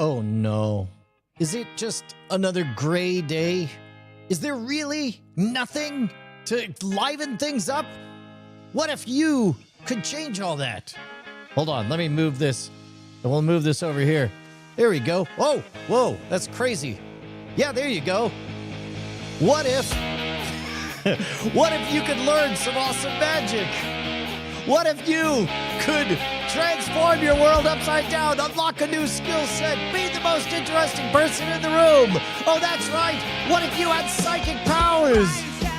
Oh no. Is it just another gray day? Is there really nothing to liven things up? What if you could change all that? Hold on, let me move this. And we'll move this over here. There we go. Oh, whoa, that's crazy. Yeah, there you go. What if you could learn some awesome magic? What if you could transform your world upside down, unlock a new skill set, be the most interesting person in the room? Oh, that's right. What if you had psychic powers?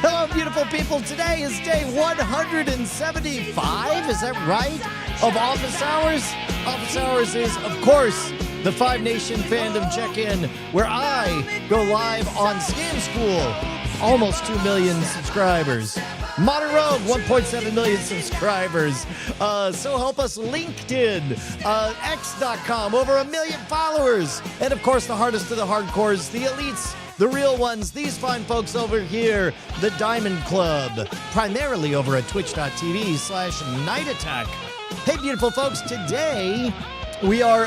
Hello, beautiful people. Today is day 175, is that right, of Office Hours? Office Hours is, of course, the Five Nation Fandom Check-In, where I go live on Scam School. Almost 2 million subscribers. Modern Rogue, 1.7 million subscribers. So Help Us LinkedIn, X.com, over 1 million followers. And of course, the hardest of the hardcores, the elites, the real ones, these fine folks over here, the Diamond Club, primarily over at twitch.tv/Night Attack. Hey, beautiful folks, today we are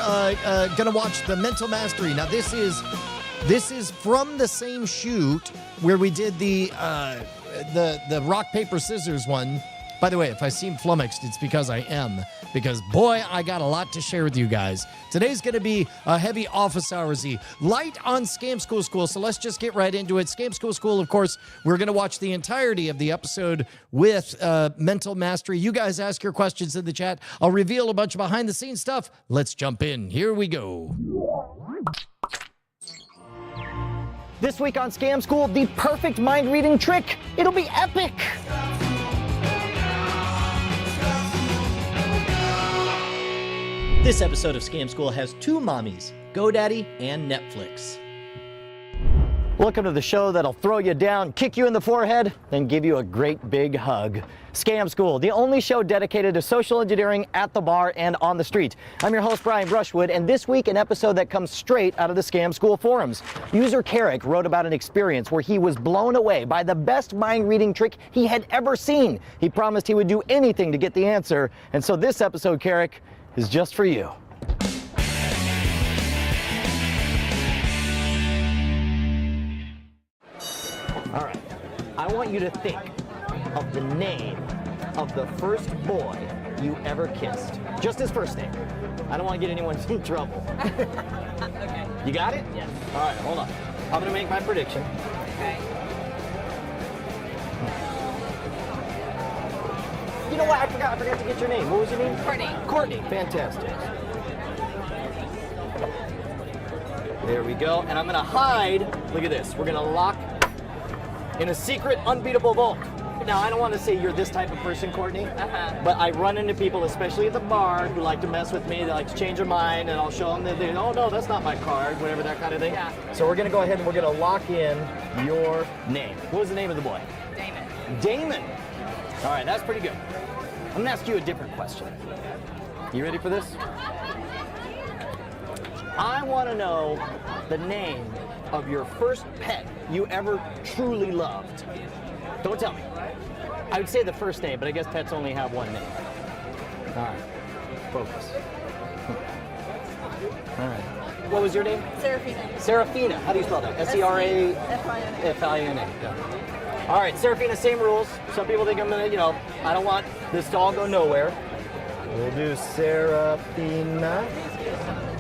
going to watch the Mental Mastery. Now, this is from the same shoot where we did the rock, paper, scissors one. By the way, if I seem flummoxed, it's because I am. Because, boy, I got a lot to share with you guys. Today's going to be a heavy Office Hours-y, light on Scam School. So let's just get right into it. Scam School, of course, we're going to watch the entirety of the episode with Mental Mastery. You guys ask your questions in the chat. I'll reveal a bunch of behind-the-scenes stuff. Let's jump in. Here we go. This week on Scam School, the perfect mind-reading trick. It'll be epic. This episode of Scam School has two mommies, GoDaddy and Netflix. Welcome to the show that'll throw you down, kick you in the forehead, then give you a great big hug. Scam School, the only show dedicated to social engineering at the bar and on the street. I'm your host, Brian Brushwood, and this week an episode that comes straight out of the Scam School forums. User Carrick wrote about an experience where he was blown away by the best mind-reading trick he had ever seen. He promised he would do anything to get the answer, and so this episode, Carrick, is just for you. All right, I want you to think of the name of the first boy you ever kissed. Just his first name. I don't want to get anyone in trouble. Okay. You got it? Yes. All right, hold on. I'm gonna make my prediction. Okay. You know what? I forgot to get your name. What was your name? Courtney. Courtney. Fantastic. There we go. And I'm gonna hide. Look at this. We're gonna lock in a secret, unbeatable vault. Now, I don't want to say you're this type of person, Courtney, but I run into people, especially at the bar, who like to mess with me. They like to change their mind, and I'll show them that oh no, that's not my card, whatever, that kind of thing. Yeah. So we're gonna go ahead and we're gonna lock in your name. What was the name of the boy? Damon. Damon. All right, that's pretty good. I'm gonna ask you a different question. You ready for this? I want to know the name of your first pet you ever truly loved. Don't tell me. I would say the first name, but I guess pets only have one name. All right, focus. All right. What was your name? Serafina. Serafina. How do you spell that? S-E-R-A? F-I-N-A. F-I-N-A. Yeah. All right, Serafina, same rules. Some people think I'm gonna, I don't want this to all go nowhere. We'll do Serafina.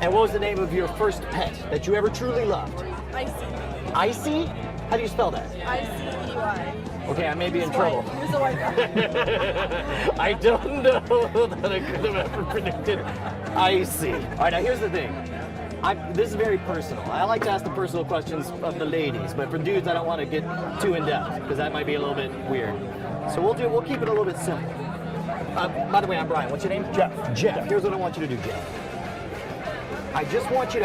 And what was the name of your first pet that you ever truly loved? Icy. Icy? How do you spell that? I-C-E-Y. Okay, I may be in trouble. Who's the white guy? I don't know that I could have ever predicted icy. All right, now here's the thing. This is very personal. I like to ask the personal questions of the ladies, but for dudes, I don't want to get too in depth because that might be a little bit weird. So we'll keep it a little bit simple. By the way, I'm Brian. What's your name? Jeff. Jeff. Here's what I want you to do, Jeff. I just want you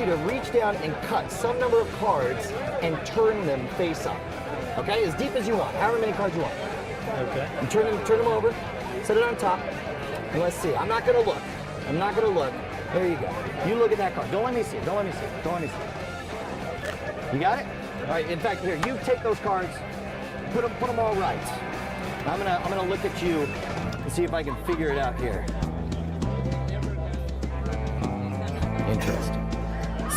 to reach down and cut some number of cards and turn them face up. Okay, as deep as you want, however many cards you want. Okay. And turn them over, set it on top, and let's see. I'm not gonna look. There you go. You look at that card. Don't let me see it. You got it? All right. In fact, here, you take those cards, put them all right. I'm gonna look at you and see if I can figure it out here. Interesting.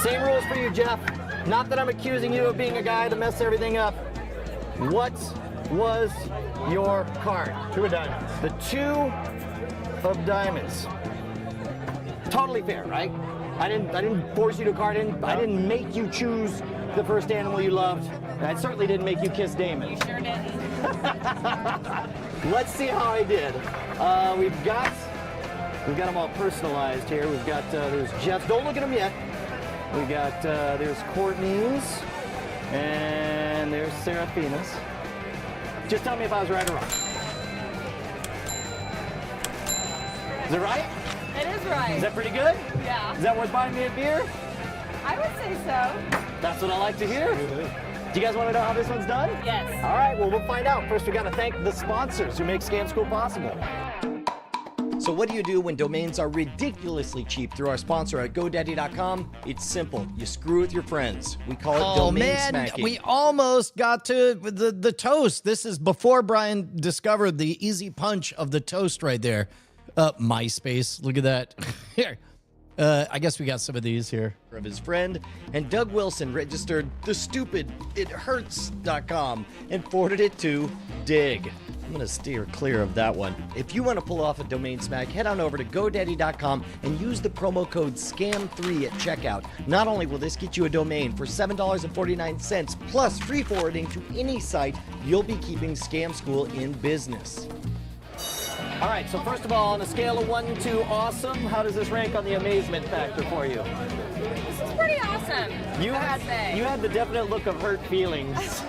Same rules for you, Jeff. Not that I'm accusing you of being a guy that messed everything up. What was your card? 2 of diamonds. The 2 of diamonds. Totally fair, right? I didn't force you to card in. I didn't make you choose the first animal you loved. And I certainly didn't make you kiss Damon. You sure didn't. Let's see how I did. We've got them all personalized here. We've got there's Jeff's. Don't look at them yet. We got there's Courtney's, and there's Seraphina's. Just tell me if I was right or wrong. Is it right? It is right. Is that pretty good? Yeah. Is that worth buying me a beer? I would say so. That's what I like to hear. Do you guys want to know how this one's done? Yes. All right, well, we'll find out. First, we got to thank the sponsors who make Scam School possible. So what do you do when domains are ridiculously cheap through our sponsor at GoDaddy.com? It's simple. You screw with your friends. We call it domain smacking. We almost got to the toast. This is before Brian discovered the easy punch of the toast right there. MySpace, look at that. Here. I guess we got some of these here. Of his friend, and Doug Wilson registered the stupid ithurts.com and forwarded it to Dig. I'm going to steer clear of that one. If you want to pull off a domain smack, head on over to GoDaddy.com and use the promo code SCAM3 at checkout. Not only will this get you a domain for $7.49 plus free forwarding to any site, you'll be keeping Scam School in business. All right, so first of all, on a scale of 1 to awesome, how does this rank on the amazement factor for you? This is pretty awesome. You had the definite look of hurt feelings.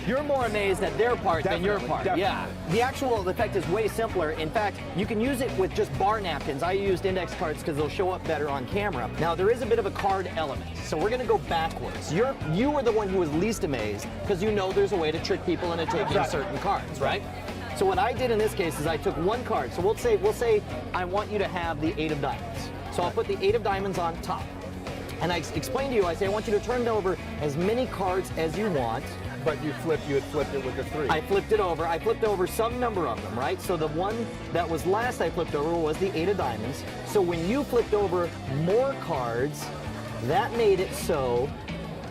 You're more amazed at their part than your part. Definitely. Yeah. The actual effect is way simpler. In fact, you can use it with just bar napkins. I used index cards because they'll show up better on camera. Now, there is a bit of a card element, so we're going to go backwards. You were the one who was least amazed because you know there's a way to trick people into taking certain cards, right? So what I did in this case is I took one card. So we'll say I want you to have the 8 of diamonds. So I'll put the 8 of diamonds on top. And I explain to you, I say I want you to turn over as many cards as you want. But you had flipped it with the 3. I flipped it over. I flipped over some number of them, right? So the one that was last I flipped over was the 8 of diamonds. So when you flipped over more cards, that made it so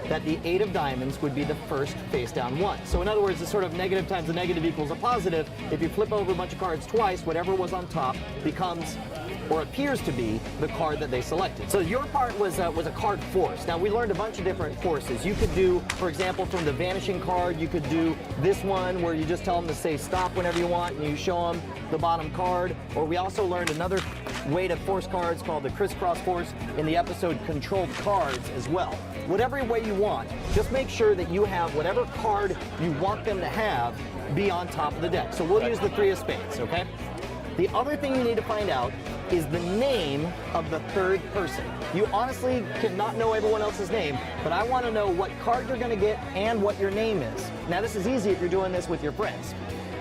that the 8 of diamonds would be the first face down one. So in other words, it's sort of negative times a negative equals a positive. If you flip over a bunch of cards twice, whatever was on top becomes, or appears to be, the card that they selected. So your part was a card force. Now we learned a bunch of different forces. You could do, for example, from the vanishing card, you could do this one where you just tell them to say stop whenever you want and you show them the bottom card. Or we also learned another way to force cards called the crisscross force in the episode Controlled Cards as well. Whatever way you want, just make sure that you have whatever card you want them to have be on top of the deck. So we'll use the 3 of spades, okay? The other thing you need to find out is the name of the third person. You honestly cannot know everyone else's name, but I want to know what card you're going to get and what your name is. Now this is easy if you're doing this with your friends.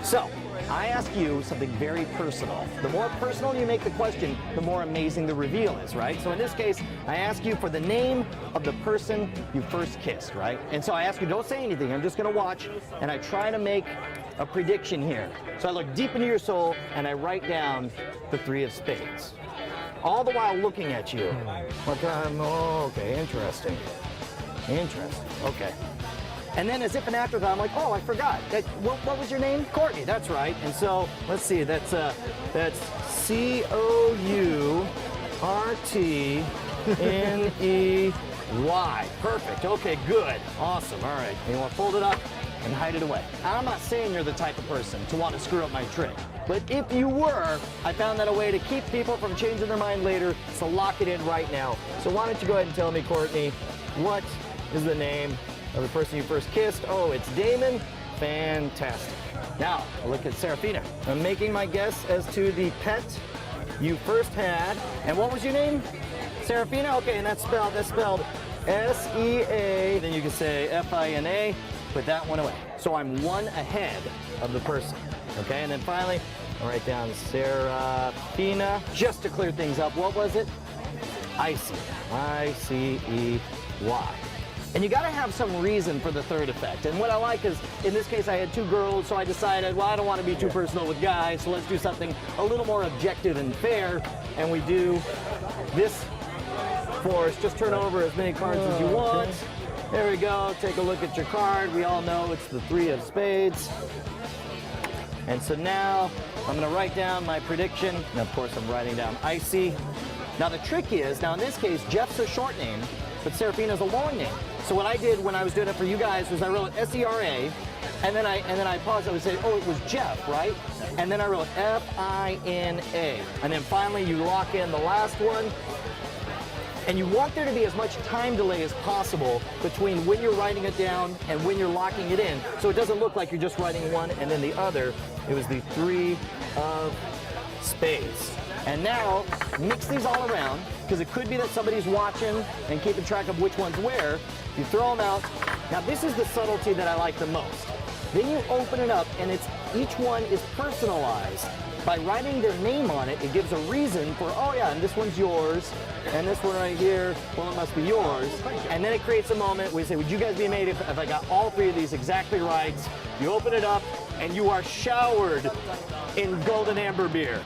So, I ask you something very personal. The more personal you make the question, the more amazing the reveal is, right? So in this case, I ask you for the name of the person you first kissed, right? And so I ask you, don't say anything, I'm just gonna watch, and I try to make a prediction here. So I look deep into your soul, and I write down the 3 of spades. All the while looking at you. Oh, okay, interesting. Interesting, okay. And then as if an afterthought, I'm like, oh, I forgot. What was your name? Courtney, that's right. And so, let's see, that's C-O-U-R-T-N-E-Y. Perfect, okay, good, awesome, all right. You want to fold it up and hide it away. I'm not saying you're the type of person to want to screw up my trick, but if you were, I found that a way to keep people from changing their mind later, so lock it in right now. So why don't you go ahead and tell me, Courtney, what is the name of the person you first kissed? Oh, it's Damon. Fantastic. Now, I'll look at Serafina. I'm making my guess as to the pet you first had. And what was your name? Serafina? Okay, and that's spelled S-E-A. Then you can say F-I-N-A. Put that one away. So I'm one ahead of the person. Okay, and then finally, I'll write down Serafina. Just to clear things up, what was it? Icy. I-C-E-Y. And you gotta have some reason for the third effect. And what I like is, in this case I had 2 girls, so I decided, well, I don't want to be too personal with guys, so let's do something a little more objective and fair. And we do this force. Just turn over as many cards as you want. There we go. Take a look at your card. We all know it's the 3 of spades. And so now I'm going to write down my prediction. And of course, I'm writing down icy. Now the trick is, now in this case, Jeff's a short name, but Serafina's a long name. So what I did when I was doing it for you guys was I wrote S-E-R-A, and then I paused. I would say, oh, it was Jeff, right? And then I wrote F-I-N-A. And then finally you lock in the last one. And you want there to be as much time delay as possible between when you're writing it down and when you're locking it in, so it doesn't look like you're just writing one and then the other. It was the 3 of spades. And now, mix these all around, because it could be that somebody's watching and keeping track of which one's where. You throw them out. Now this is the subtlety that I like the most. Then you open it up, and each one is personalized. By writing their name on it, it gives a reason for, oh yeah, and this one's yours, and this one right here, well, it must be yours. And then it creates a moment where you say, would you guys be made if I got all 3 of these exactly right? You open it up, and you are showered in golden amber beer.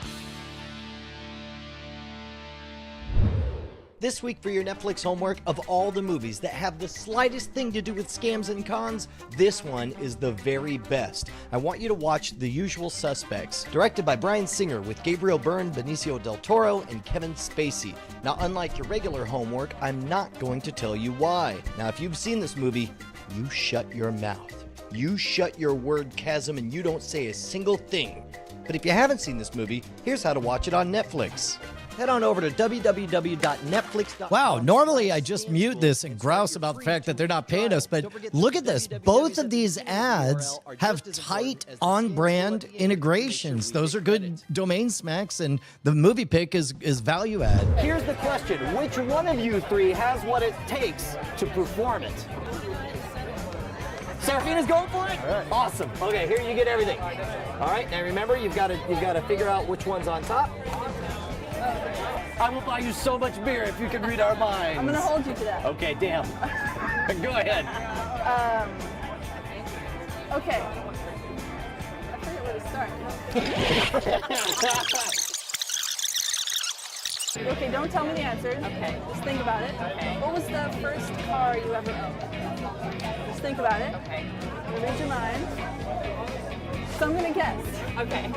This week for your Netflix homework, of all the movies that have the slightest thing to do with scams and cons, this one is the very best. I want you to watch The Usual Suspects, directed by Bryan Singer with Gabriel Byrne, Benicio del Toro, and Kevin Spacey. Now, unlike your regular homework, I'm not going to tell you why. Now, if you've seen this movie, you shut your mouth. You shut your word chasm and you don't say a single thing. But if you haven't seen this movie, here's how to watch it on Netflix. Head on over to www.netflix.com. Wow, normally I just mute this and grouse about the fact that they're not paying us, but look at this. Both of these ads have tight on-brand integrations. Those are good domain smacks, and the movie pick is value add. Here's the question. Which one of you 3 has what it takes to perform it? Serafina's going for it? All right. Awesome. Okay, here you get everything. All right, now remember, you've got to figure out which one's on top. I will buy you so much beer if you can read our minds. I'm gonna hold you to that. Okay, damn. Go ahead. Okay. I forget where to start. Okay, don't tell me the answers. Okay. Just think about it. Okay. What was the first car you ever owned? Just think about it. Okay. Read your mind. So I'm gonna guess. Okay.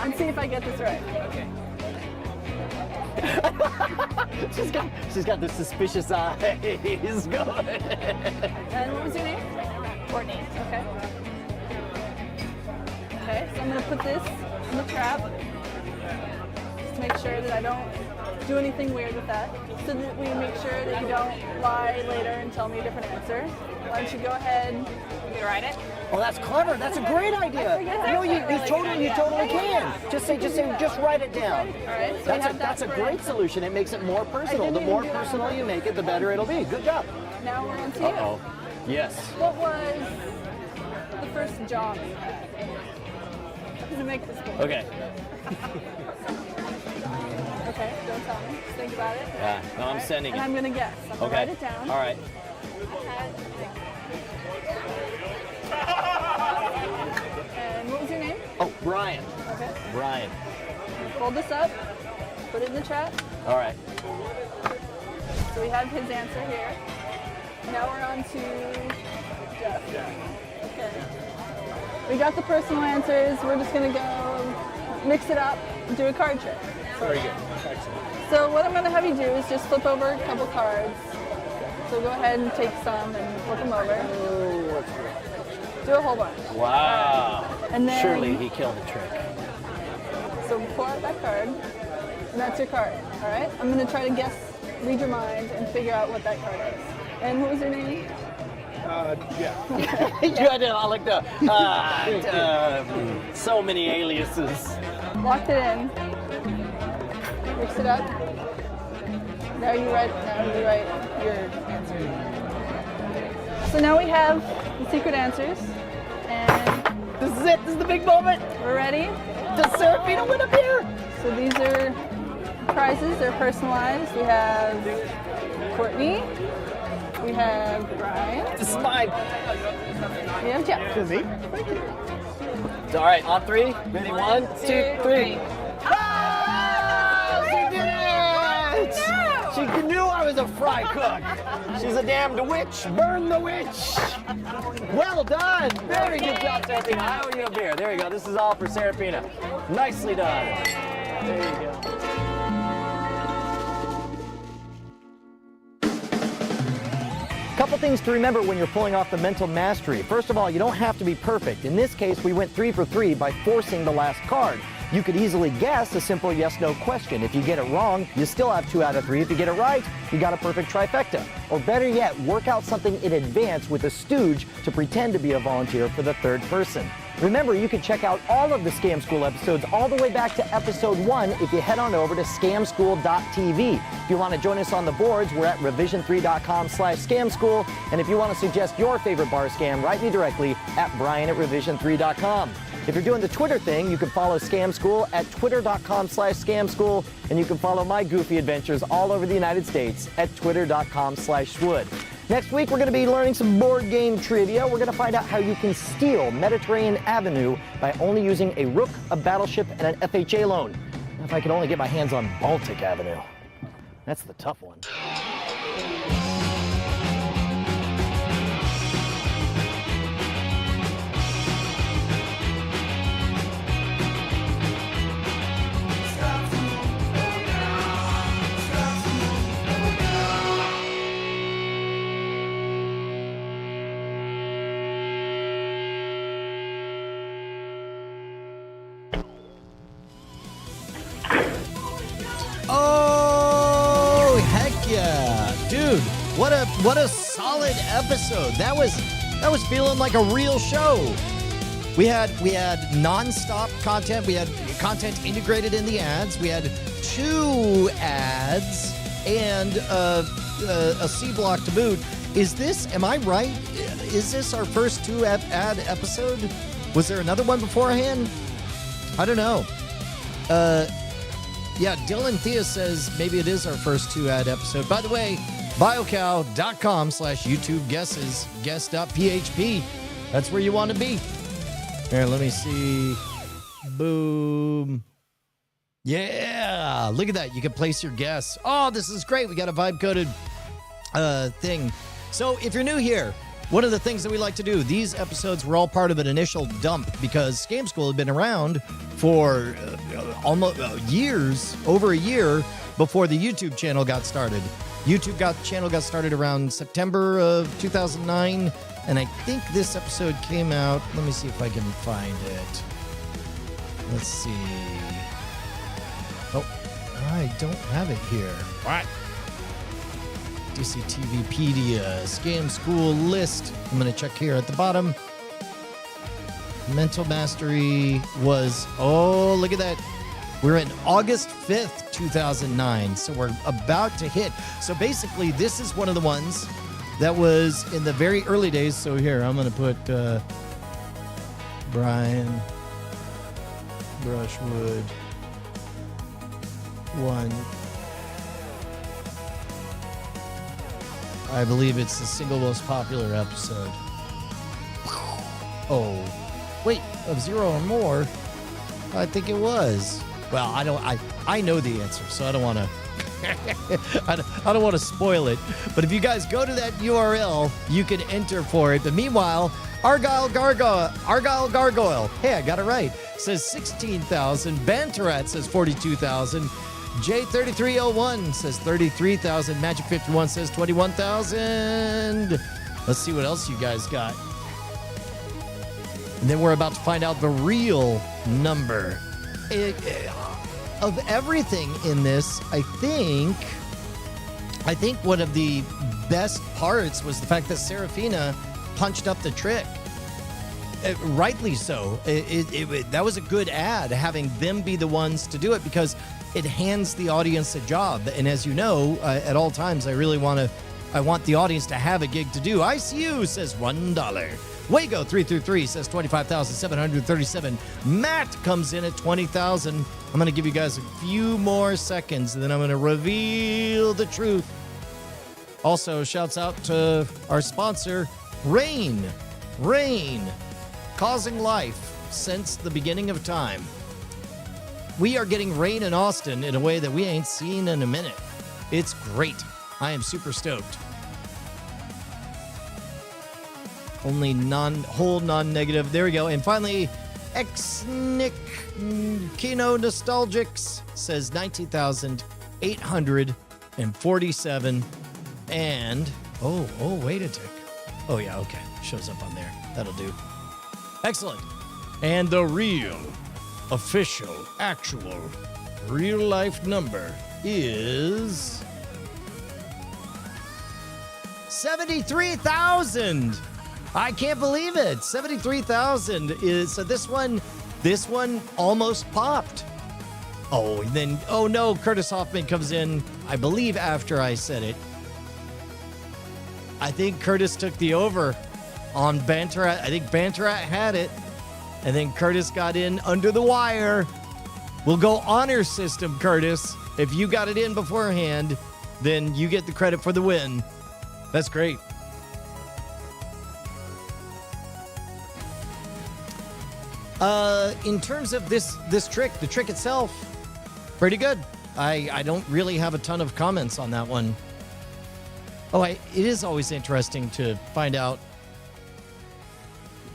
And see if I get this right. Okay. she's got the suspicious eyes going. And what was your name? Courtney. Okay. Okay, so I'm gonna put this in the trap. Just to make sure that I don't do anything weird with that. So that we make sure that you don't lie later and tell me a different answer. Why don't you go ahead and write it? Oh, that's clever. That's a great idea. No, you totally can. Just write it down. All right. So That's a great solution. It makes it more personal. The more personal you make it, the better it'll be. Good job. Now we're on to you. Uh-oh. Yes. What was the first job you had? To make this cool. Okay. Okay, don't tell me. Just think about it. Yeah. No, I'm sending And it. I'm gonna guess. I'm gonna write it down. All right. And what was your name? Oh, Brian. Okay. Brian. Fold this up. Put it in the chat. All right. So we have his answer here. Now we're on to Jeff. Okay. We got the personal answers. We're just gonna go mix it up and do a card trick. Very good. Excellent. So what I'm gonna have you do is just flip over a couple cards. So go ahead and take some and flip them over. Oh, that's great. Do a whole bunch. Wow. And then Surely he killed the trick. So pull out that card, and that's your card. All right. I'm gonna try to guess, read your mind, and figure out what that card is. And what was your name? Yeah. I like the so many aliases. Locked it in. Mix it up. Now you write your answer. So now we have the secret answers, and This is it. This is the big moment. we're ready. Does Serafina win a beer? So these are prizes. They're personalized. We have Courtney. We have Brian. This is mine. We have Jeff. To me? All right, on 3. Ready? 1, 2, 3. Ah! She did it! She knew I was a fry cook. She's a damned witch. Burn the witch. Well done. Very good job, Serafina. I owe you a beer. There you go. This is all for Serafina. Nicely done. There you go. Couple things to remember when you're pulling off the mental mastery. First of all, you don't have to be perfect. In this case, we went 3 for 3 by forcing the last card. You could easily guess a simple yes-no question. If you get it wrong, you still have 2 out of 3. If you get it right, you got a perfect trifecta. Or better yet, work out something in advance with a stooge to pretend to be a volunteer for the third person. Remember, you can check out all of the Scam School episodes all the way back to episode 1 if you head on over to scamschool.tv. If you want to join us on the boards, we're at revision3.com/scamschool. And if you want to suggest your favorite bar scam, write me directly at brian@revision3.com. If you're doing the Twitter thing, you can follow Scam School at twitter.com/scamschool. And you can follow my goofy adventures all over the United States at twitter.com/swood. Next week, we're going to be learning some board game trivia. We're going to find out how you can steal Mediterranean Avenue by only using a rook, a battleship, and an FHA loan. If I could only get my hands on Baltic Avenue. That's the tough one. Oh, heck yeah. Dude, what a solid episode. That was feeling like a real show. We had non-stop content. We had content integrated in the ads. We had 2 ads and a C block to boot. Am I right? Is this our first 2 ad episode? Was there another one beforehand? I don't know. Yeah, Dylan Thea says maybe it is our first 2 ad episode. By the way, biocow.com/YouTube guesses, guess.php. That's where you want to be. Here, let me see. Boom. Yeah, look at that. You can place your guess. Oh, this is great. We got a vibe-coded thing. So if you're new here, one of the things that we like to do, these episodes were all part of an initial dump because Scam School had been around for almost years, over a year before the YouTube channel got started. Channel got started around September of 2009, and I think this episode came out. Let me see if I can find it. Let's see. Oh, I don't have it here. What? DCTVpedia, Scam School list. I'm going to check here at the bottom. Mental Mastery was, oh, look at that. We're in August 5th, 2009. So we're about to hit. So basically, this is one of the ones that was in the very early days. So here, I'm going to put Brian Brushwood 1. I believe it's the single most popular episode. Oh, wait, of 0 or more? I think it was. Well, I know the answer, so I don't want to. I don't want to spoil it. But if you guys go to that URL, you can enter for it. But meanwhile, Argyle Gargoyle. Hey, I got it right. Says 16,000. Banterat says 42,000. J3301 says 33,000. Magic 51 says 21,000. Let's see what else you guys got. And then we're about to find out the real number. Of everything in this, I think one of the best parts was the fact that Serafina punched up the trick. Rightly so. That was a good ad, having them be the ones to do it, because it hands the audience a job. And as you know, at all times, I want the audience to have a gig to do. ICU says $1. Wago 333 says 25,737. Matt comes in at 20,000. I'm going to give you guys a few more seconds, and then I'm going to reveal the truth. Also, shouts out to our sponsor, Rain. Rain, causing life since the beginning of time. We are getting rain in Austin in a way that we ain't seen in a minute. It's great. I am super stoked. Only whole non-negative. There we go. And finally, Nick Kino Nostalgics says 19,847. And wait a tick. Oh yeah, okay. Shows up on there. That'll do. Excellent. And the real, official, actual, real life number is 73,000. I can't believe it. 73,000 is, so this one almost popped. Oh, and then, oh no, Curtis Hoffman comes in, I believe after I said it. I think Curtis took the over on Banterat. I think Banterat had it, and then Curtis got in under the wire. We'll go honor system, Curtis. If you got it in beforehand, then you get the credit for the win. That's great. In terms of this trick, the trick itself, pretty good. I don't really have a ton of comments on that one. Oh, it is always interesting to find out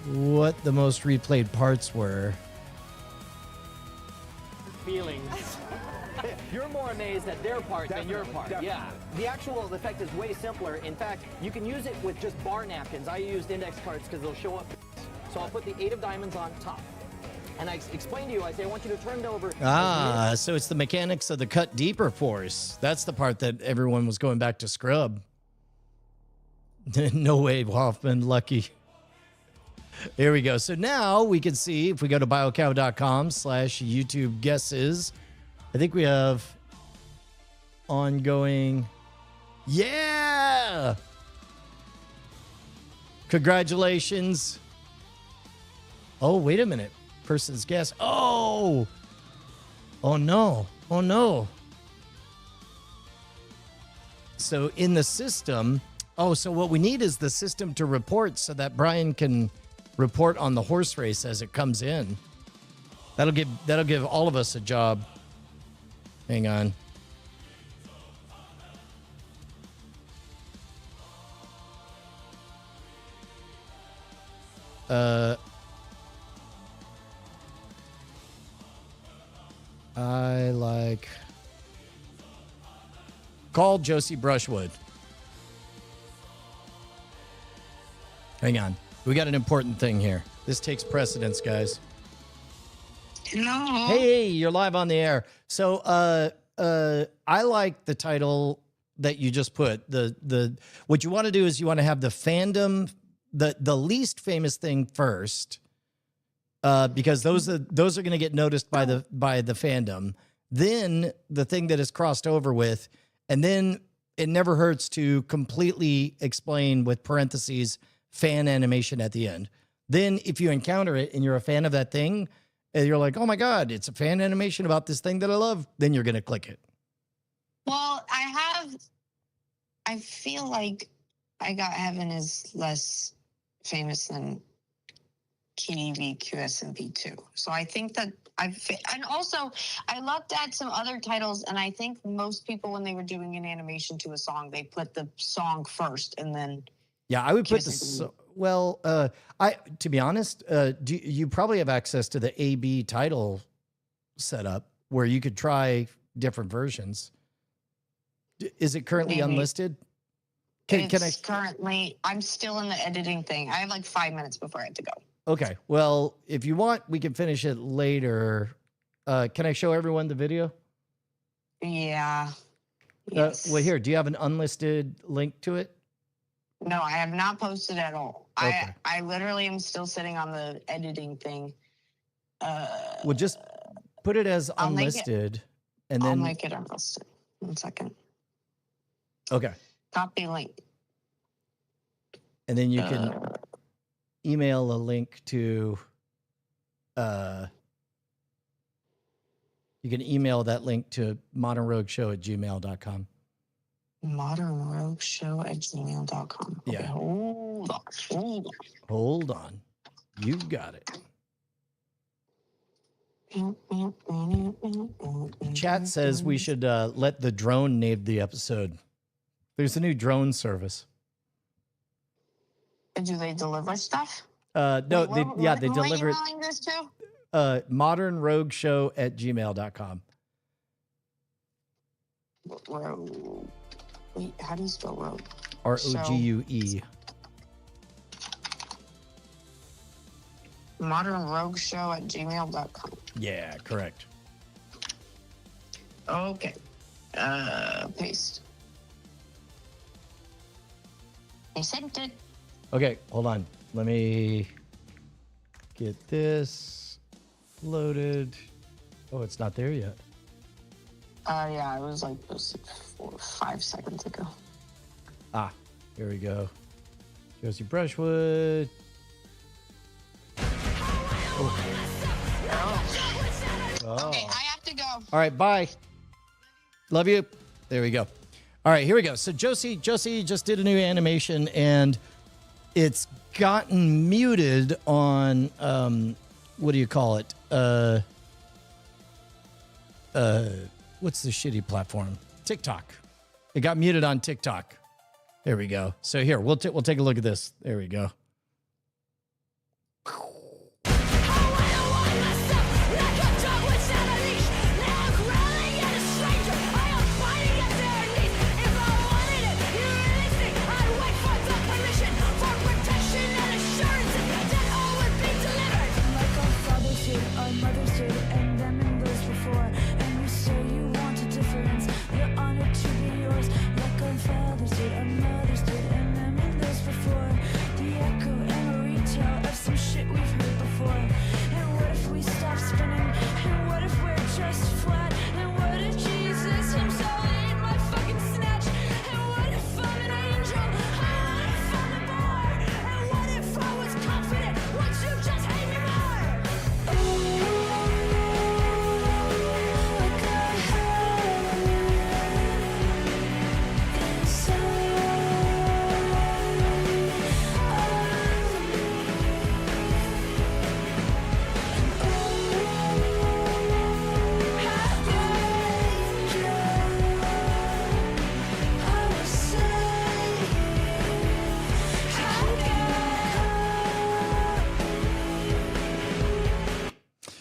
what the most replayed parts were. Feelings. You're more amazed at their part than your part. Definitely. Yeah. The actual effect is way simpler. In fact, you can use it with just bar napkins. I used index cards because they'll show up. So I'll put the 8 of diamonds on top. And I explain to you, I say, I want you to turn it over. So it's the mechanics of the cut deeper force. That's the part that everyone was going back to scrub. No way, Hoffman, lucky. Here we go. So now we can see, if we go to biocow.com/YouTube guesses, I think we have ongoing. Yeah! Congratulations. Oh, wait a minute. Person's guess. Oh no. So in the system, so what we need is the system to report so that Brian can report on the horse race as it comes in. That'll give all of us a job. Hang on. I like call Josie Brushwood. Hang on. We got an important thing here. This takes precedence, guys. Hello. Hey, you're live on the air. So I like the title that you just put. The what you want to do is you want to have the fandom, the least famous thing first. Because those are going to get noticed by the fandom. Then the thing that is crossed over with, and then it never hurts to completely explain with parentheses fan animation at the end. Then if you encounter it and you're a fan of that thing, and you're like, oh my God, it's a fan animation about this thing that I love, then you're going to click it. Well, I feel like I Got Heaven is less famous than KDV, QSMP 2. So I think that and also I looked at some other titles, and I think most people, when they were doing an animation to a song, they put the song first and then. Yeah, I would put this. Well, to be honest, you probably have access to the AB title setup where you could try different versions. Is it currently unlisted? Can I currently? I'm still in the editing thing. I have like 5 minutes before I have to go. Okay. Well, if you want, we can finish it later. Can I show everyone the video? Yeah. Yes. Well, here, do you have an unlisted link to it? No, I have not posted at all. Okay. I literally am still sitting on the editing thing. Well, just put it as unlisted, and then I'll make it unlisted. 1 second. Okay. Copy link. And then you can email a link to. You can email that link to modernrogueshow@gmail.com. modernrogueshow@gmail.com. Okay, Yeah. Hold on. Hold on. You got it. Chat says we should let the drone name the episode. There's a new drone service. Do they deliver stuff? No, they Who are deliver you mailing this to? modernrogueshow@gmail.com. Rogue. Wait, how do you spell rogue? ROGUE. modernrogueshow@gmail.com. Yeah, correct. Okay. Paste. I sent it. Okay, hold on. Let me get this loaded. Oh, it's not there yet. Yeah, it was like 4 or 5 seconds ago. Ah, here we go. Josie Brushwood. Oh. Okay, I have to go. All right, bye. Love you. There we go. All right, here we go. So Josie just did a new animation, and it's gotten muted on what do you call it? What's the shitty platform? TikTok. It got muted on TikTok. There we go. So here, we'll take a look at this. There we go.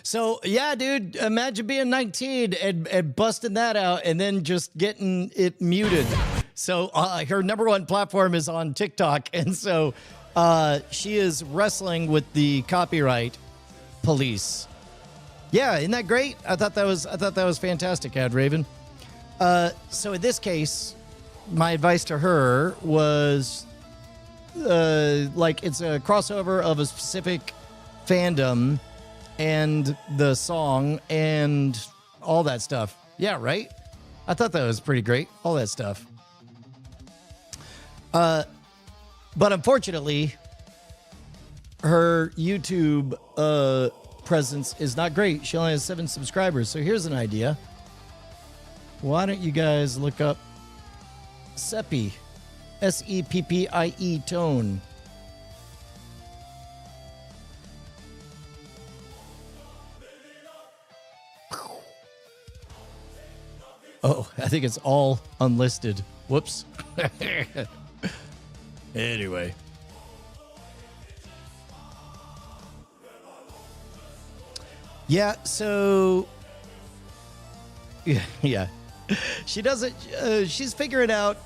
So, yeah, dude, imagine being 19 and busting that out and then just getting it muted. So her number one platform is on TikTok. And so she is wrestling with the copyright police. Yeah, isn't that great? I thought that was fantastic, Ad Raven. So in this case, my advice to her was like it's a crossover of a specific fandom and the song and all that stuff. Yeah, right? I thought that was pretty great. All that stuff. But unfortunately, her YouTube presence is not great. She only has 7 subscribers. So here's an idea. Why don't you guys look up Seppi? Seppie Tone. Oh, I think it's all unlisted. Whoops. Anyway. Yeah, so... Yeah. She doesn't... she's figuring out...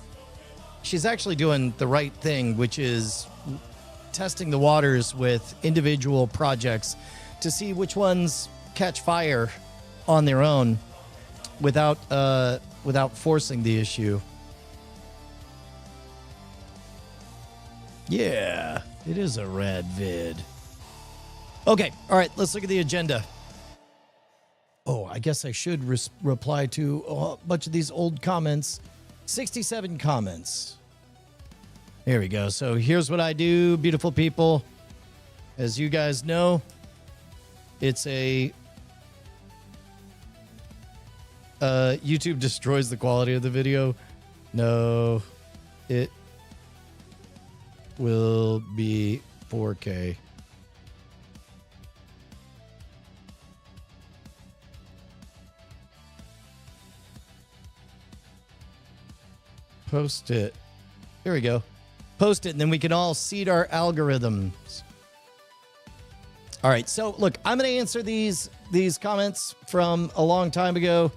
She's actually doing the right thing, which is testing the waters with individual projects to see which ones catch fire on their own without forcing the issue. Yeah, it is a rad vid. Okay, all right, let's look at the agenda. Oh, I guess I should reply to a bunch of these old comments. 67 comments. Here we go. So here's what I do, beautiful people. As you guys know, it's a... YouTube destroys the quality of the video. No, it will be 4K. Post it. Here we go. Post it, and then we can all seed our algorithms. All right, so look, I'm going to answer these comments from a long time ago,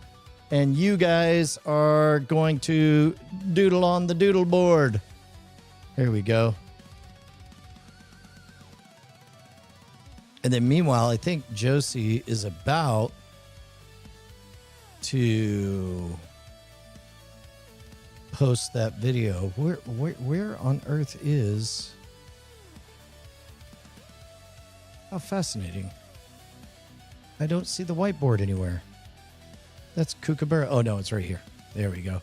and you guys are going to doodle on the doodle board. Here we go. And then meanwhile, I think Josie is about to post that video. Where on earth is... How fascinating. I don't see the whiteboard anywhere. That's Kookaburra. Oh, no, it's right here. There we go.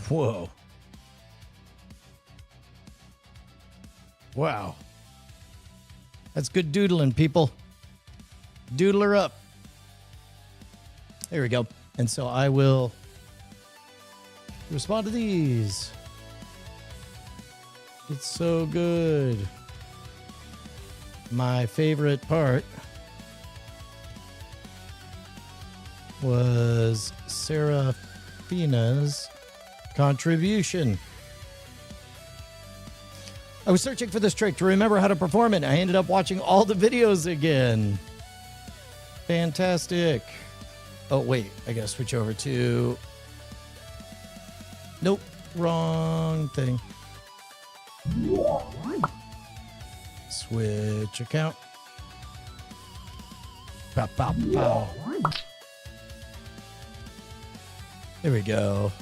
Whoa. Wow. That's good doodling, people. Doodle her up. There we go. And so I will respond to these. It's so good. My favorite part was Serafina's contribution. I was searching for this trick to remember how to perform it. I ended up watching all the videos again. Fantastic. Oh, wait. I gotta switch over to... Nope. Wrong thing. Switch account. Pow, pow, pow. There we go.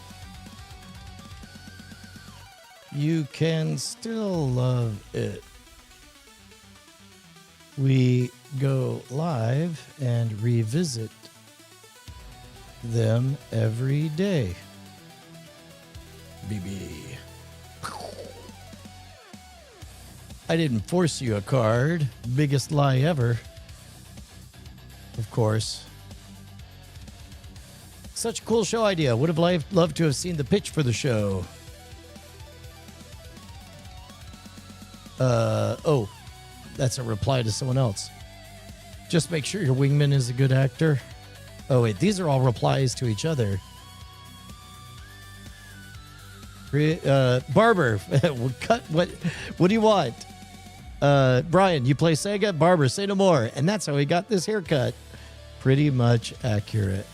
You can still love it. We go live and revisit them every day. BB. I didn't force you a card. Biggest lie ever. Of course. Such a cool show idea. Would have loved to have seen the pitch for the show. Oh, that's a reply to someone else. Just make sure your wingman is a good actor. Oh, wait, these are all replies to each other. Barber, cut. What do you want? Brian, you play Sega? Barber, say no more. And that's how he got this haircut. Pretty much accurate.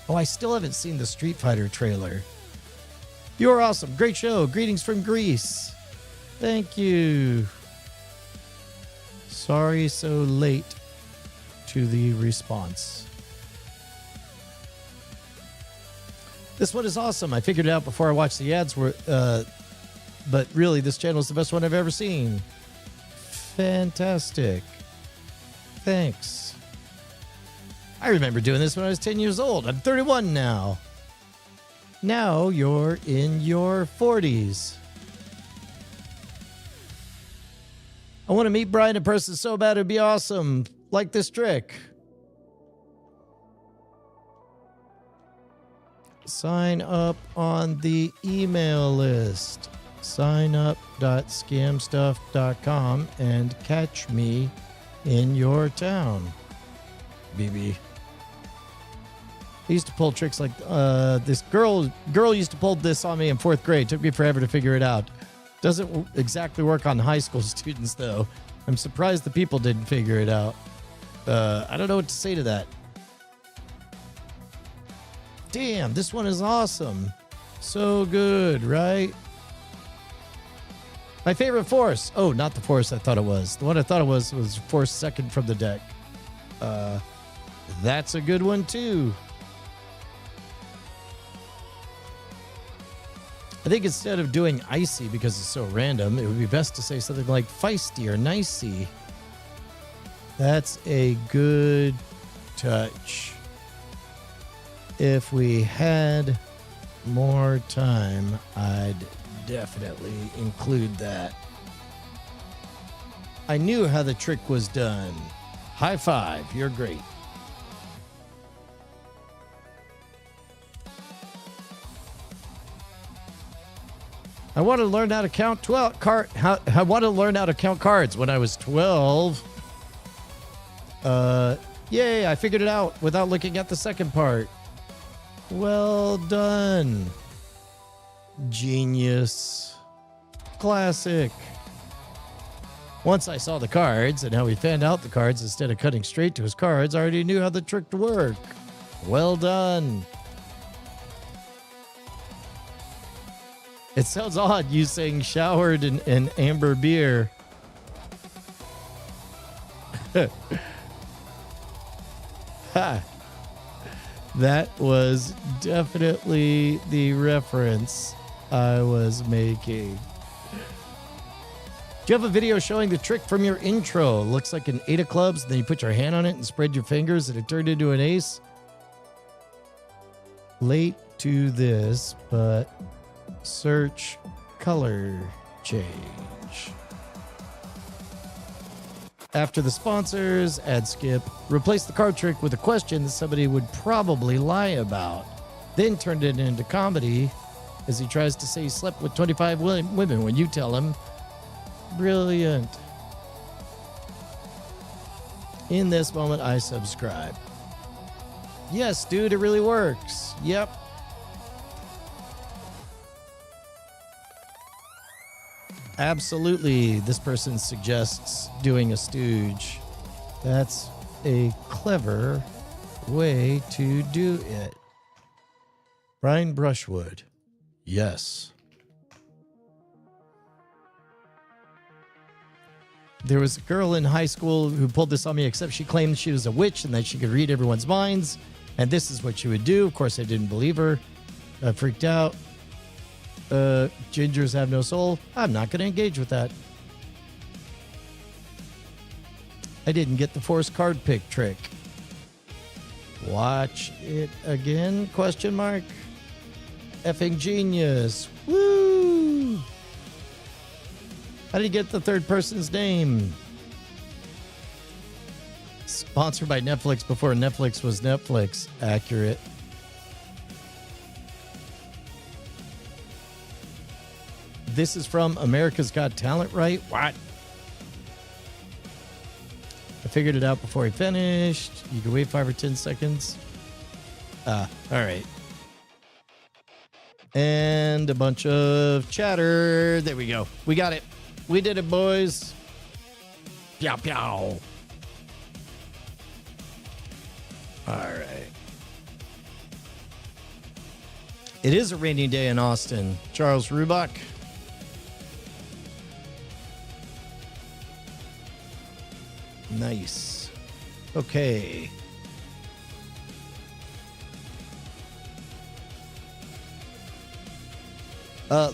Oh, I still haven't seen the Street Fighter trailer. You are awesome. Great show. Greetings from Greece. Thank you. Sorry so late to the response. This one is awesome. I figured it out before I watched the ads. But really, this channel is the best one I've ever seen. Fantastic. Thanks. I remember doing this when I was 10 years old. I'm 31 now. Now you're in your 40s. I want to meet Brian in person so bad. It'd be awesome. Like this trick. Sign up on the email list. signup.scamstuff.com and catch me in your town. BB. I used to pull tricks like this girl used to pull this on me in 4th grade. Took me forever to figure it out. Doesn't exactly work on high school students, though. I'm surprised the people didn't figure it out. I don't know what to say to that. Damn, this one is awesome. So good, right? My favorite force. Oh, not the force I thought it was. The one I thought it was force second from the deck. That's a good one, too. I think instead of doing icy because it's so random, it would be best to say something like feisty or nicey. That's a good touch. If we had more time, I'd definitely include that. I knew how the trick was done. High five, you're great. I want to learn how to count I want to learn how to count cards when I was 12. Yay, I figured it out without looking at the second part. Well done. Genius. Classic. Once I saw the cards and how he fanned out the cards instead of cutting straight to his cards, I already knew how the trick to work. Well done. It sounds odd you saying showered in amber beer. Ha. That was definitely the reference I was making. Do you have a video showing the trick from your intro? Looks like an 8 of clubs, then you put your hand on it and spread your fingers and it turned into an ace. Late to this, but search color change. After the sponsors, add skip. Replace the card trick with a question that somebody would probably lie about. Then turn it into comedy as he tries to say he slept with 25 women when you tell him. Brilliant. In this moment, I subscribe. Yes, dude, it really works. Yep. Absolutely, this person suggests doing a stooge. That's a clever way to do it. Brian Brushwood. Yes. There was a girl in high school who pulled this on me, except she claimed she was a witch and that she could read everyone's minds. And this is what she would do. Of course, I didn't believe her. I freaked out. Gingers have no soul. I'm not going to engage with that. I didn't get the forced card pick trick. Watch it again? Question mark. Effing genius. Woo! How did you get the third person's name? Sponsored by Netflix before Netflix was Netflix. Accurate. This is from America's Got Talent, right? What? I figured it out before he finished. You can wait 5 or 10 seconds. All right. And a bunch of chatter. There we go. We got it. We did it, boys. Pow, pow. All right. It is a rainy day in Austin. Charles Rubach. Nice. Okay.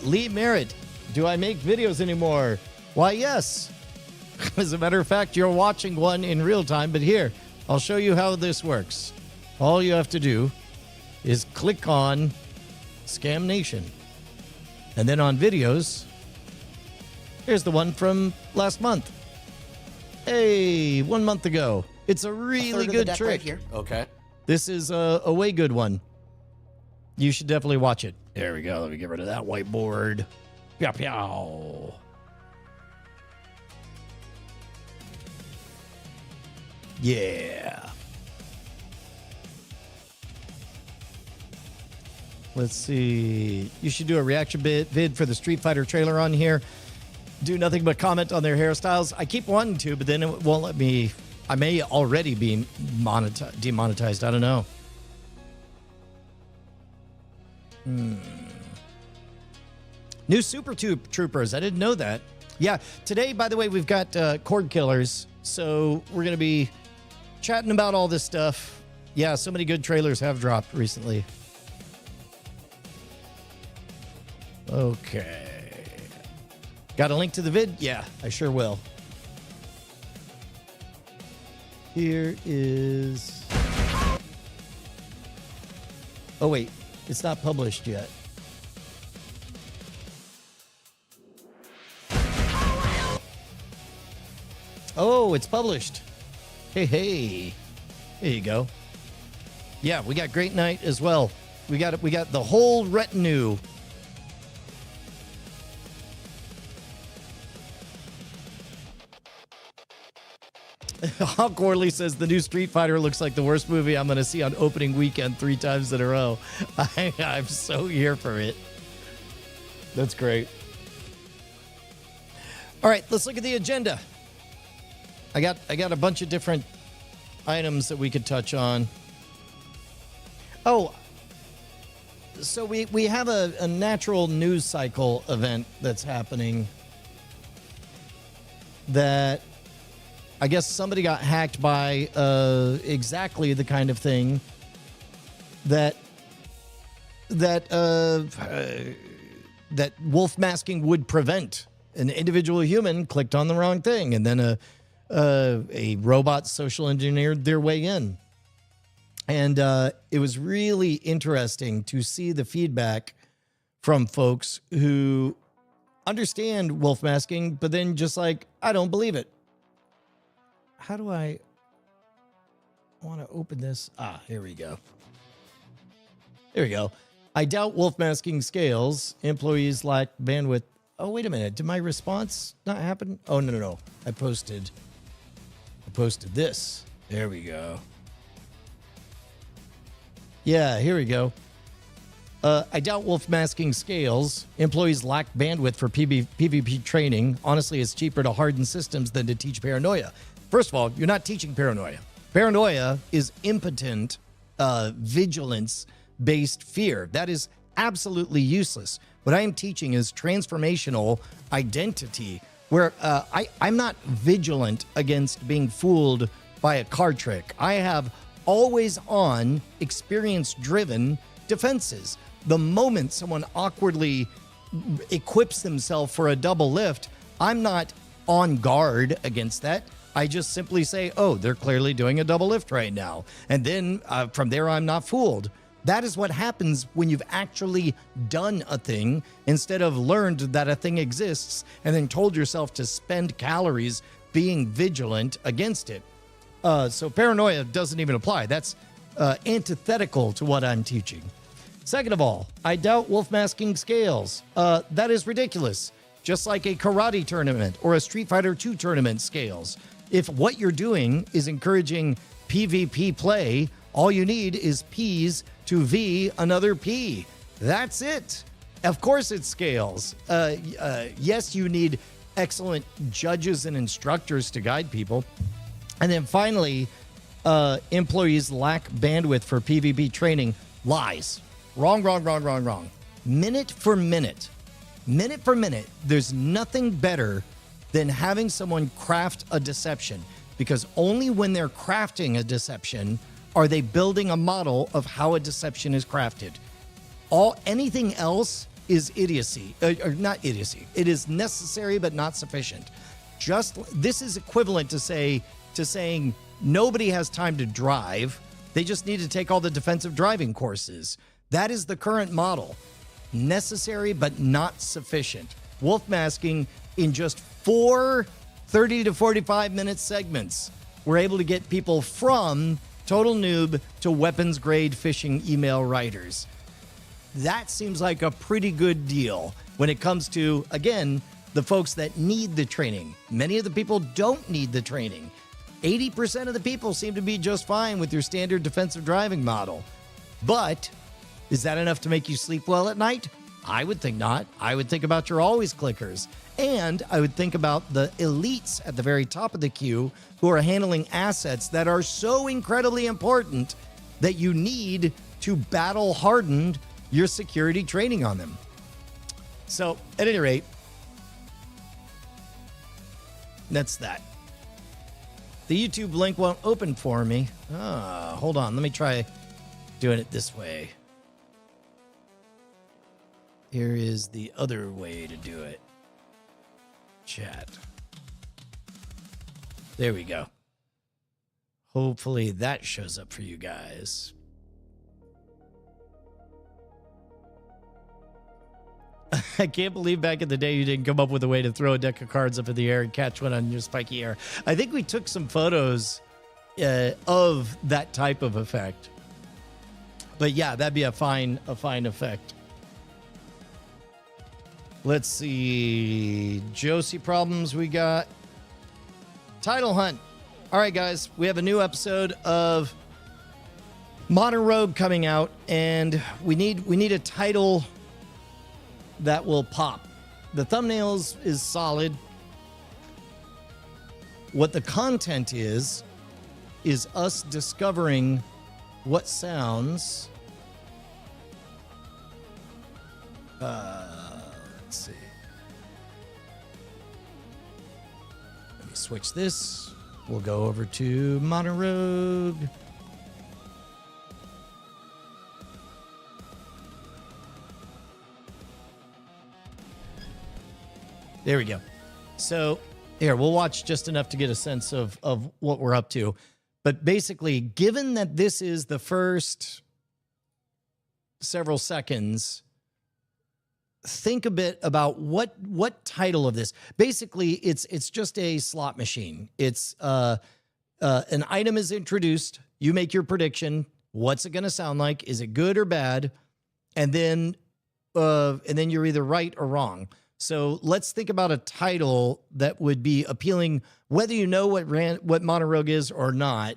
Lee Merritt, do I make videos anymore? Why, yes. As a matter of fact, you're watching one in real time, but here, I'll show you how this works. All you have to do is click on Scam Nation. And then on videos, here's the one from last month. Hey, 1 month ago. It's a really good trick. Right here. Okay. This is a way good one. You should definitely watch it. There we go. Let me get rid of that whiteboard. Pow, pow. Yeah. Let's see. You should do a reaction vid for the Street Fighter trailer on here. Do nothing but comment on their hairstyles. I keep wanting to, but then it won't let me. I may already be demonetized. I don't know. New Super Troopers. I didn't know that. Yeah. Today, by the way, we've got cord killers. So we're going to be chatting about all this stuff. Yeah, so many good trailers have dropped recently. Okay. Got a link to the vid? Yeah, I sure will. Here is... Oh, wait. It's not published yet. Oh, it's published. Hey, hey. There you go. Yeah, we got Great Night as well. We got the whole retinue. Hawk Corley says the new Street Fighter looks like the worst movie I'm going to see on opening weekend 3 times in a row. I'm so here for it. That's great. All right, let's look at the agenda. I got a bunch of different items that we could touch on. Oh, so we have a natural news cycle event that's happening that I guess somebody got hacked by exactly the kind of thing that wolf masking would prevent. An individual human clicked on the wrong thing, and then a robot social engineered their way in. And it was really interesting to see the feedback from folks who understand wolf masking, but then just like, I don't believe it. How do I want to open this? Here we go. There we go. I doubt wolf masking scales. Employees lack bandwidth. Oh, wait a minute. Did my response not happen? Oh, no. I posted this. There we go. Yeah, here we go. I doubt wolf masking scales. Employees lack bandwidth for PvP training. Honestly, it's cheaper to harden systems than to teach paranoia. First of all, you're not teaching paranoia. Paranoia is impotent, vigilance-based fear. That is absolutely useless. What I am teaching is transformational identity, where I'm not vigilant against being fooled by a card trick. I have always-on, experience-driven defenses. The moment someone awkwardly equips themselves for a double lift, I'm not on guard against that. I just simply say, oh, they're clearly doing a double lift right now. And then from there, I'm not fooled. That is what happens when you've actually done a thing instead of learned that a thing exists and then told yourself to spend calories being vigilant against it. So paranoia doesn't even apply. That's antithetical to what I'm teaching. Second of all, I doubt wolf masking scales. That is ridiculous. Just like a karate tournament or a Street Fighter 2 tournament scales. If what you're doing is encouraging PvP play, all you need is P's to V another P. That's it. Of course it scales. Yes, you need excellent judges and instructors to guide people. And then finally, employees lack bandwidth for PvP training. Lies. Wrong. Minute for minute, there's nothing better than having someone craft a deception, because only when they're crafting a deception are they building a model of how a deception is crafted. Anything else is idiocy, or not idiocy. It is necessary but not sufficient. This is equivalent to saying nobody has time to drive. They just need to take all the defensive driving courses. That is the current model. Necessary but not sufficient. Wolf masking in just 4 30 to 45 minute segments. We're able to get people from total noob to weapons grade phishing email writers. That seems like a pretty good deal when it comes to, again, the folks that need the training. Many of the people don't need the training. 80% of the people seem to be just fine with your standard defensive driving model. But is that enough to make you sleep well at night? I would think not. I would think about your always clickers. And I would think about the elites at the very top of the queue who are handling assets that are so incredibly important that you need to battle harden your security training on them. So, at any rate, that's that. The YouTube link won't open for me. Hold on. Let me try doing it this way. Here is the other way to do it. Chat. There we go. Hopefully that shows up for you guys. I can't believe back in the day you didn't come up with a way to throw a deck of cards up in the air and catch one on your spiky air. I think we took some photos of that type of effect. But yeah, that'd be a fine effect. Let's see. Josie problems we got. Title hunt. All right, guys, we have a new episode of Modern Rogue coming out, and we need a title that will pop. The thumbnails is solid. What the content is us discovering what sounds. Let's see. Let me switch this. We'll go over to Modern Rogue. There we go. So here, we'll watch just enough to get a sense of what we're up to. But basically, given that this is the first several seconds, think a bit about what title of this. Basically, it's just a slot machine. It's an item is introduced. You make your prediction. What's it going to sound like? Is it good or bad? And then you're either right or wrong. So let's think about a title that would be appealing, whether you know what Modern Rogue is or not.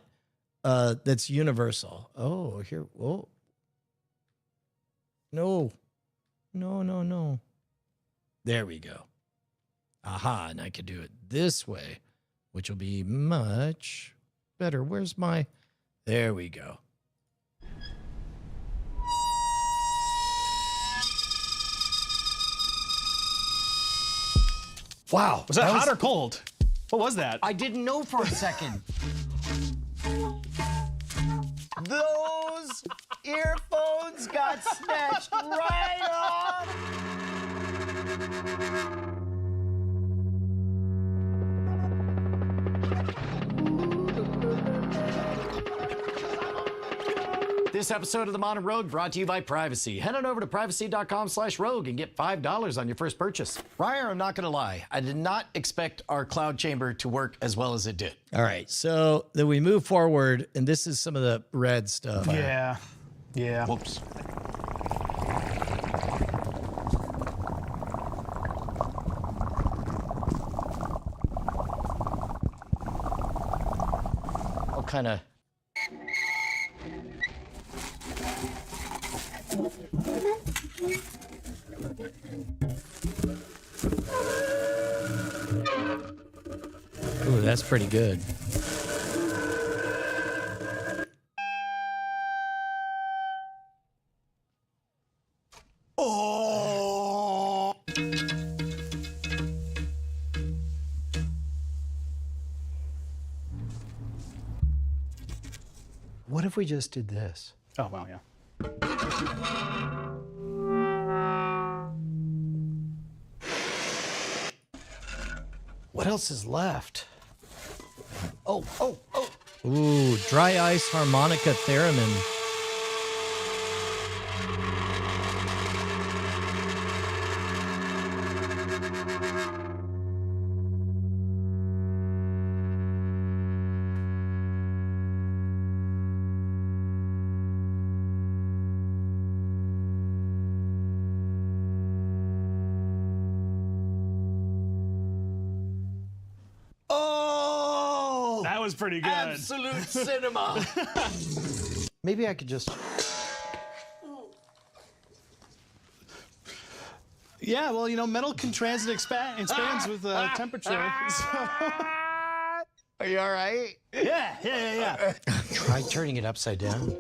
That's universal. Oh, here. Oh, no. There we go. Aha, and I could do it this way, which will be much better. Where's my... There we go. Wow. Was that hot or cold? What was that? I didn't know for a second. Those earphones got snatched right off. This episode of The Modern Rogue brought to you by Privacy. Head on over to privacy.com/rogue and get $5 on your first purchase. Ryer, I'm not going to lie. I did not expect our cloud chamber to work as well as it did. All right, so then we move forward, and this is some of the red stuff. Yeah. Whoops. I'll kind of... Ooh, that's pretty good. Oh! What if we just did this? Oh, well, yeah. What else is left? Oh. Ooh, dry ice harmonica theremin. That was pretty good. Absolute cinema. Maybe I could just... Yeah, well, you know, metal can expands with temperature. So. Are you all right? Yeah. Try turning it upside down.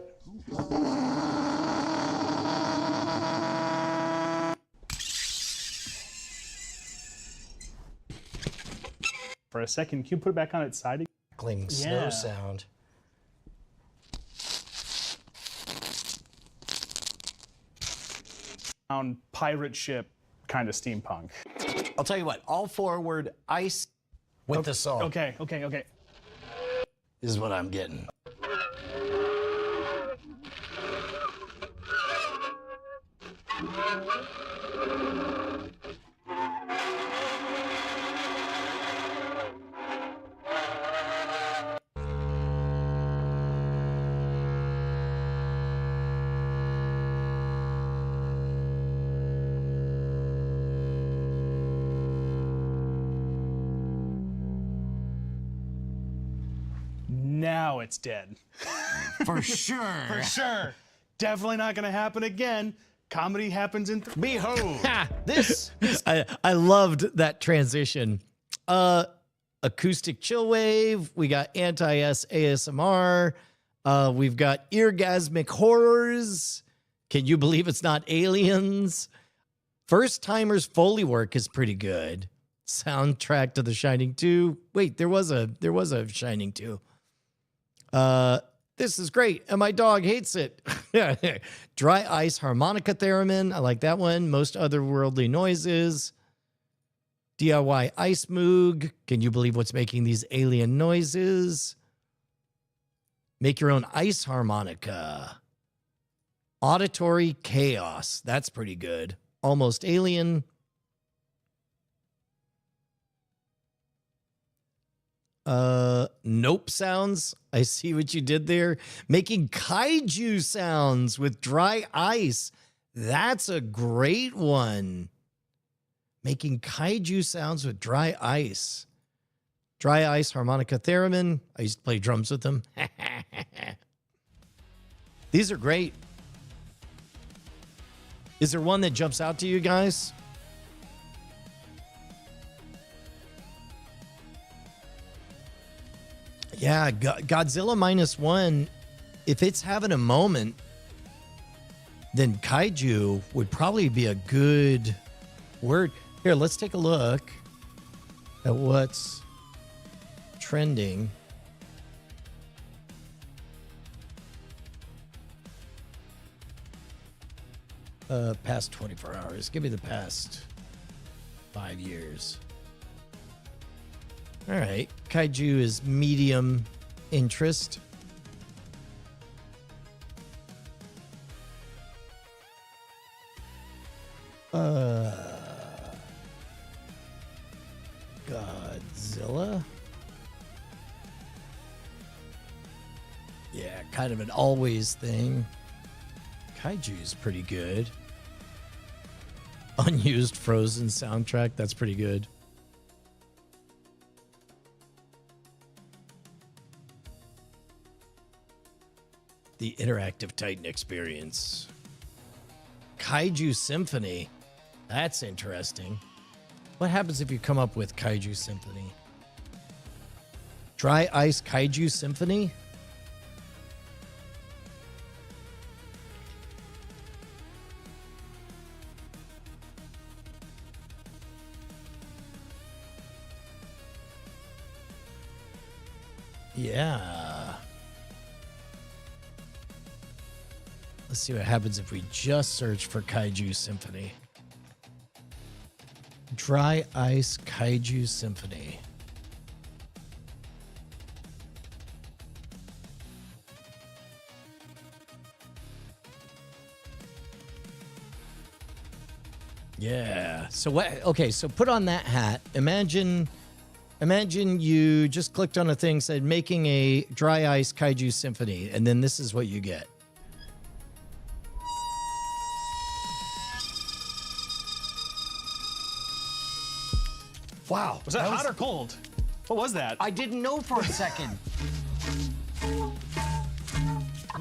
For a second, can you put it back on its side? Crackling snow sound. Pirate ship kind of steampunk. I'll tell you what, all forward ice with the song. Okay. Is what I'm getting. now it's dead. For sure. For sure. Definitely not going to happen again. Comedy happens in... Behold. I loved that transition. Acoustic chill wave. We got anti-S ASMR. We've got eargasmic horrors. Can you believe it's not aliens? First timers Foley work is pretty good. Soundtrack to The Shining 2. Wait, there was a Shining 2. This is great, and my dog hates it. Dry ice harmonica theremin. I like that one. Most otherworldly noises. DIY ice moog. Can you believe what's making these alien noises? Make your own ice harmonica. Auditory chaos. That's pretty good. Almost alien. Nope sounds. I see what you did there. Making kaiju sounds with dry ice. That's a great one. Making kaiju sounds with dry ice. Dry ice harmonica theremin. I used to play drums with them. These are great. Is there one that jumps out to you guys? Yeah, Godzilla -1, if it's having a moment, then kaiju would probably be a good word. Here, let's take a look at what's trending. Past 24 hours. Give me the past 5 years. All right. Kaiju is medium interest. Godzilla. Yeah, kind of an always thing. Kaiju is pretty good. Unused Frozen soundtrack. That's pretty good. The Interactive Titan Experience. Kaiju Symphony. That's interesting. What happens if you come up with Kaiju Symphony? Dry Ice Kaiju Symphony? Yeah. Let's see what happens if we just search for Kaiju Symphony. Dry Ice Kaiju Symphony. Yeah. So what? Okay. So put on that hat. Imagine you just clicked on a thing, said making a Dry Ice Kaiju Symphony, and then this is what you get. Wow. Was that hot or cold? What was that? I didn't know for a second.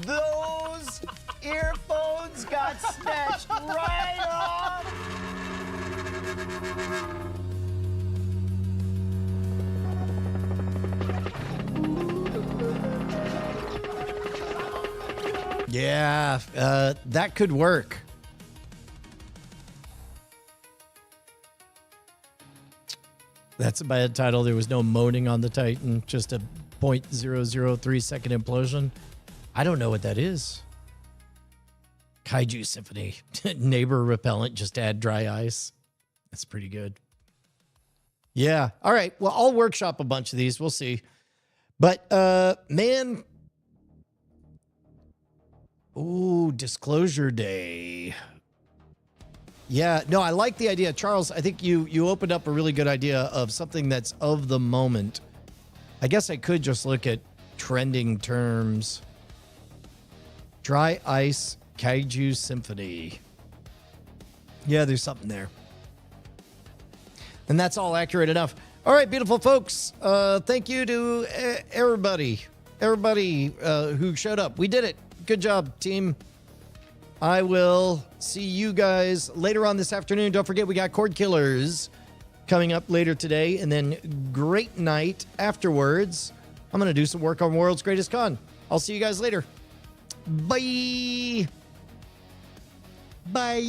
Those earphones got snatched right off. Yeah, that could work. That's a bad title. There was no moaning on the Titan, just a 0.003 second implosion. I don't know what that is. Kaiju Symphony. Neighbor repellent, just add dry ice. That's pretty good. Yeah. All right. Well, I'll workshop a bunch of these. We'll see. But, man. Ooh, Disclosure Day. Yeah, no, I like the idea. Charles, I think you opened up a really good idea of something that's of the moment. I guess I could just look at trending terms. Dry Ice Kaiju Symphony. Yeah, there's something there. And that's all accurate enough. All right, beautiful folks. Thank you to everybody everybody who showed up. We did it. Good job, team. I will see you guys later on this afternoon. Don't forget, we got Cord Killers coming up later today, and then Great Night afterwards. I'm going to do some work on World's Greatest Con. I'll see you guys later. Bye. Bye.